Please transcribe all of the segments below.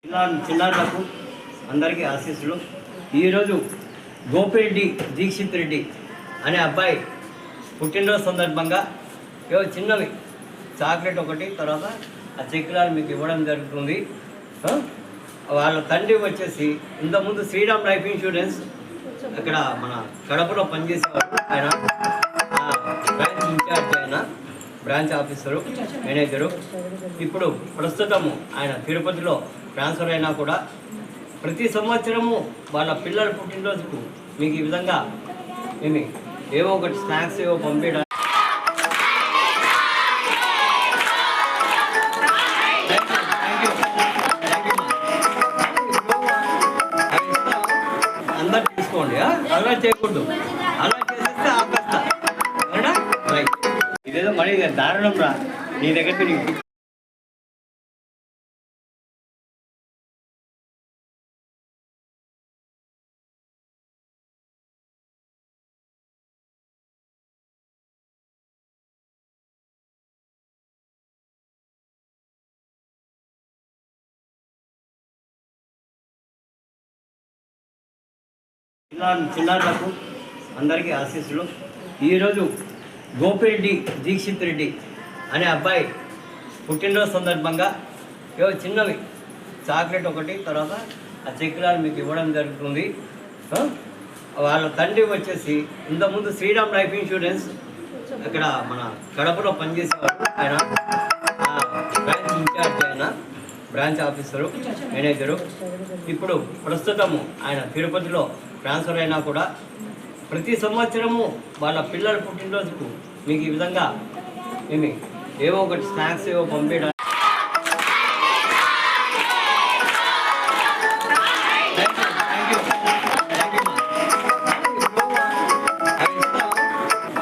చిన్నారులకు అందరికీ ఆశీస్సులు. ఈరోజు గోపిరెడ్డి దీక్షిత్ రెడ్డి అనే అబ్బాయి పుట్టినరోజు సందర్భంగా ఏవో చిన్నవి చాక్లెట్ ఒకటి, తర్వాత ఆ చెక్కులాలు మీకు ఇవ్వడం జరుగుతుంది. వాళ్ళ తండ్రి వచ్చేసి ఇంతకుముందు శ్రీరామ్ లైఫ్ ఇన్సూరెన్స్ అక్కడ మన కడపలో పనిచేసేవారు. ఆయన బ్రాంచ్ ఇన్ఛార్జ్, ఆయన బ్రాంచ్ ఆఫీసరు, మేనేజరు. ఇప్పుడు ప్రస్తుతము ఆయన తిరుపతిలో ట్రాన్స్ఫర్ అయినా కూడా ప్రతి సంవత్సరము వాళ్ళ పిల్లల పుట్టినరోజుకు మీకు ఈ విధంగా ఏవో ఒకటి స్నాక్స్ ఏవో పంపించడం. అందరు తీసుకోండి, అలా చేయకూడదు. అలా చేసేస్తే ఆపేస్తా. రైట్, ఇదేదో మళ్ళీ దారుణం రా నీ దగ్గరికి. నీకు చిన్నారులకు అందరికీ ఆశీస్సులు. ఈరోజు గోపిరెడ్డి దీక్షిత్ రెడ్డి అనే అబ్బాయి పుట్టినరోజు సందర్భంగా ఏవో చిన్నవి చాక్లెట్ ఒకటి, తర్వాత ఆ చెక్కులాలు మీకు ఇవ్వడం జరుగుతుంది. వాళ్ళ తండ్రి వచ్చేసి ఇంతకుముందు శ్రీరామ్ లైఫ్ ఇన్సూరెన్స్ అక్కడ మన కడపలో పనిచేసేవారు. ఆయన బ్రాంచ్ ఇన్ఛార్జ్, ఆయన బ్రాంచ్ ఆఫీసరు, మేనేజరు. ఇప్పుడు ప్రస్తుతము ఆయన తిరుపతిలో ట్రాన్స్ఫర్ అయినా కూడా ప్రతి సంవత్సరము వాళ్ళ పిల్లల పుట్టినరోజుకు మీకు ఈ విధంగా ఏవో ఒకటి స్నాక్స్ ఏవో పంపించడం.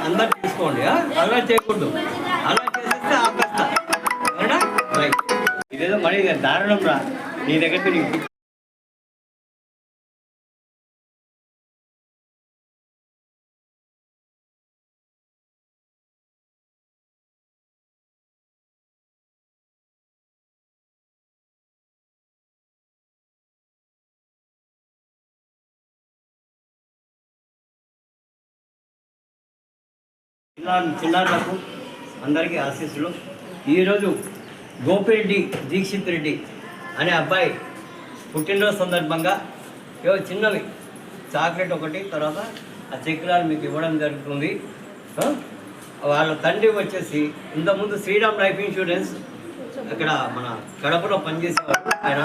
అందరు తీసుకోండి, అలా చేయకూడదు. అలా చేసేస్తే ఆపేస్తా. రైట్, ఇదేదో మళ్ళీ దారుణం రా నీ దగ్గరికి. నీకు చిన్నారులకు అందరికీ ఆశీస్సులు. ఈరోజు గోపిరెడ్డి దీక్షిత్ రెడ్డి అనే అబ్బాయి పుట్టినరోజు సందర్భంగా ఏవో చిన్నవి చాక్లెట్ ఒకటి, తర్వాత ఆ చెక్కులాలు మీకు ఇవ్వడం జరుగుతుంది. వాళ్ళ తండ్రి వచ్చేసి ఇంతకుముందు శ్రీరామ్ లైఫ్ ఇన్సూరెన్స్ అక్కడ మన కడపలో పనిచేసేవారు. ఆయన